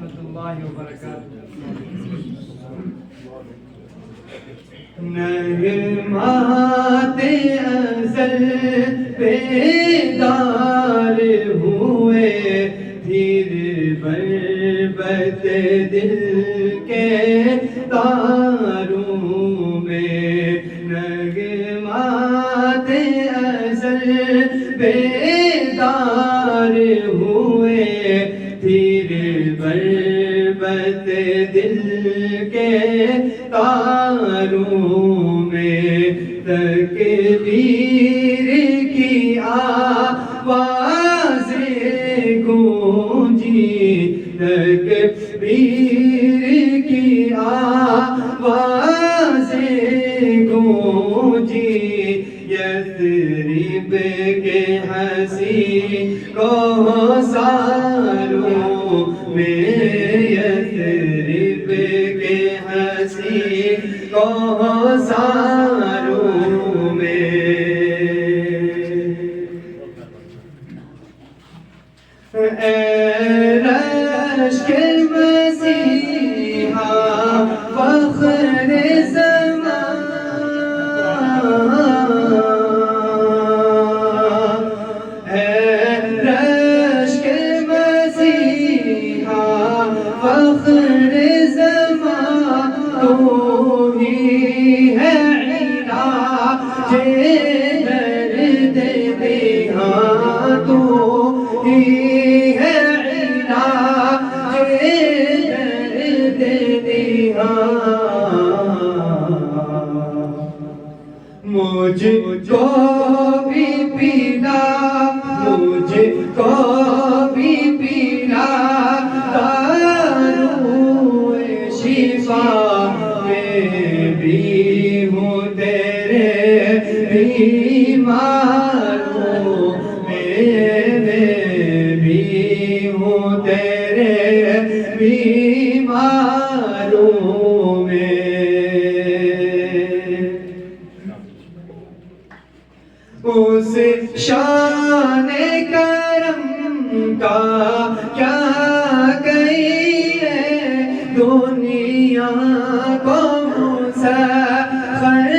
ورحمۃ اللہ وبرکاتہ۔ نغمات ازل بیدار ہوئے، دھیر بربت دل کے تاروں میں، نغمات ازل بیدار ہوئے، دھیر بربت دل کے تاروں میں، تکبیر کی آوازیں گونجی، تکبیر کی آوازیں گونجی، یثرب کے حسین کوثروں میں، یثرب کے حسین کوثروں میں۔ اے رشک مسیحا فخر زمان، اے رشک مسیحا فخر زمان، تو ہی ہے علاج درد دیہاں، تو ہی ہے علاج درد دیہاں۔ مجھ کو بھی پلا، مجھ کو بھی پلا دارو شفا، میں بھی ہوں تیرے بیماروں میں، بھی ہوں تیرے بیماروں میں۔ اس شان کرم کا کیا کہیے، دنیا کو مسخر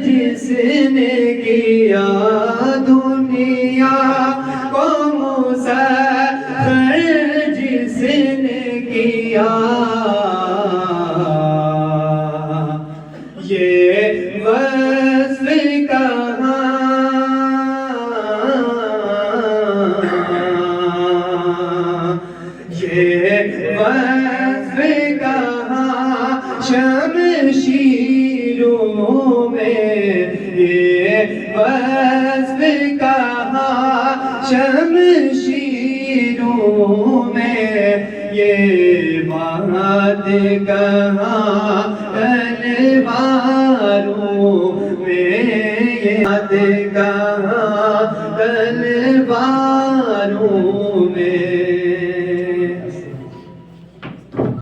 جس نے کیا، دنیا کو مسخر جس نے کیا، یہ وصف کہاں، یہ وصف کہاں شمشیروں میں، یہ وصف کہاں شمشیروں میں، یہ بات کہاں تلواروں میں، یہ بات کہاں تلواروں میں۔